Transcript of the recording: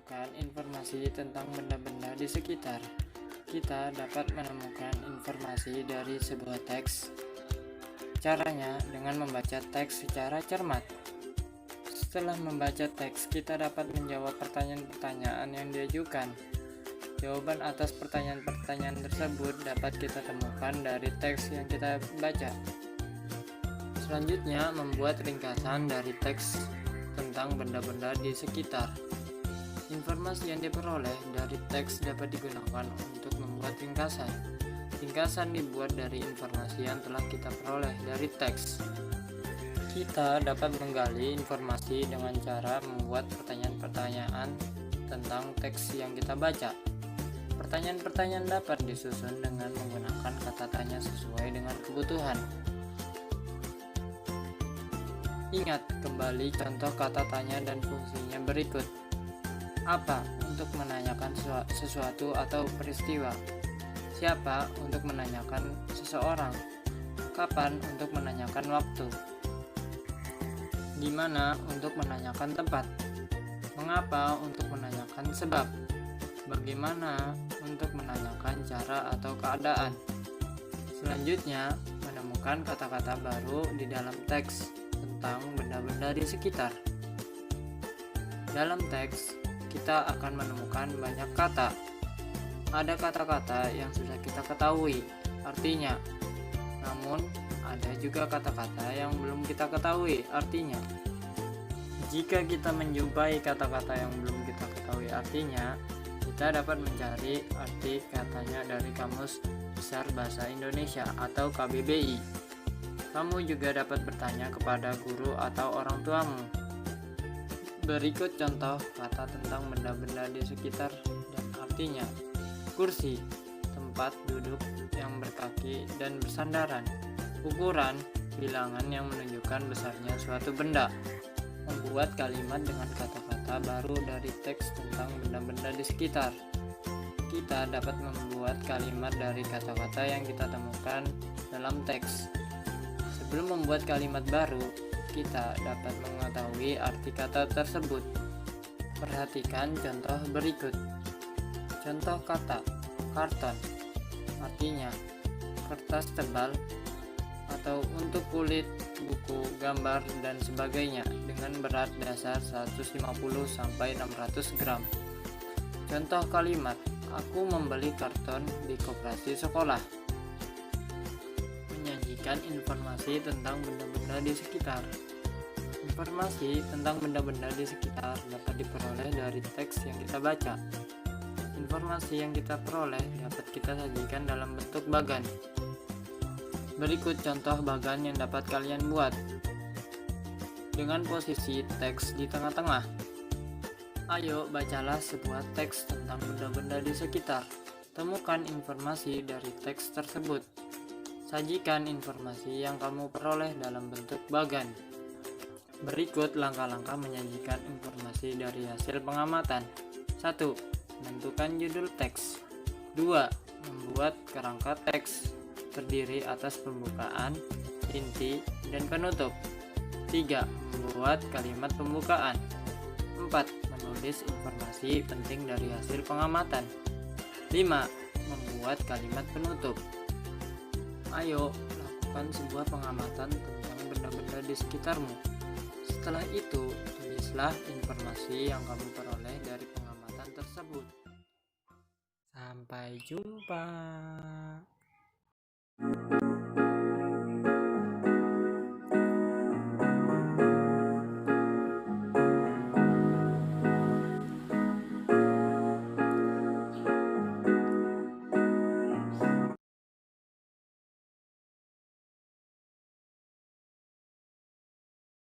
menemukan informasi tentang benda-benda di sekitar. Kita dapat menemukan informasi dari sebuah teks. Caranya dengan membaca teks secara cermat. Setelah membaca teks, kita dapat menjawab pertanyaan-pertanyaan yang diajukan. Jawaban atas pertanyaan-pertanyaan tersebut dapat kita temukan dari teks yang kita baca. Selanjutnya, membuat ringkasan dari teks tentang benda-benda di sekitar. Informasi yang diperoleh dari teks dapat digunakan untuk membuat ringkasan. Ringkasan dibuat dari informasi yang telah kita peroleh dari teks. Kita dapat menggali informasi dengan cara membuat pertanyaan-pertanyaan tentang teks yang kita baca. Pertanyaan-pertanyaan dapat disusun dengan menggunakan kata tanya sesuai dengan kebutuhan. Ingat kembali contoh kata tanya dan fungsinya berikut. Apa? Untuk menanyakan sesuatu atau peristiwa. Siapa? Untuk menanyakan seseorang. Kapan? Untuk menanyakan waktu. Di mana? Untuk menanyakan tempat. Mengapa? Untuk menanyakan sebab. Bagaimana? Untuk menanyakan cara atau keadaan. Selanjutnya, menemukan kata-kata baru di dalam teks tentang benda-benda di sekitar. Dalam teks, kita akan menemukan banyak kata. Ada kata-kata yang sudah kita ketahui artinya, namun ada juga kata-kata yang belum kita ketahui artinya. Jika kita menjumpai kata-kata yang belum kita ketahui artinya, kita dapat mencari arti katanya dari Kamus Besar Bahasa Indonesia atau KBBI. Kamu juga dapat bertanya kepada guru atau orang tuamu. Berikut contoh kata tentang benda-benda di sekitar dan artinya. Kursi, tempat duduk yang berkaki dan bersandaran. Ukuran, bilangan yang menunjukkan besarnya suatu benda. Membuat kalimat dengan kata-kata baru dari teks tentang benda-benda di sekitar. Kita dapat membuat kalimat dari kata-kata yang kita temukan dalam teks. Sebelum membuat kalimat baru, kita dapat mengetahui arti kata tersebut. Perhatikan contoh berikut. Contoh kata karton, artinya kertas tebal atau untuk kulit, buku, gambar, dan sebagainya dengan berat dasar 150-600 gram. Contoh kalimat, aku membeli karton di koperasi sekolah. Menyajikan informasi tentang benda-benda di sekitar. Informasi tentang benda-benda di sekitar dapat diperoleh dari teks yang kita baca. Informasi yang kita peroleh dapat kita sajikan dalam bentuk bagan. Berikut contoh bagan yang dapat kalian buat. Dengan posisi teks di tengah-tengah. Ayo bacalah sebuah teks tentang benda-benda di sekitar. Temukan informasi dari teks tersebut. Sajikan informasi yang kamu peroleh dalam bentuk bagan. Berikut langkah-langkah menyajikan informasi dari hasil pengamatan. 1. Menentukan judul teks. 2. Membuat kerangka teks, terdiri atas pembukaan, inti, dan penutup. 3. Membuat kalimat pembukaan. 4. Menulis informasi penting dari hasil pengamatan. 5. Membuat kalimat penutup. Ayo, lakukan sebuah pengamatan tentang benda-benda di sekitarmu. Setelah itu, tulislah informasi yang kamu peroleh dari pengamatan tersebut. Sampai jumpa.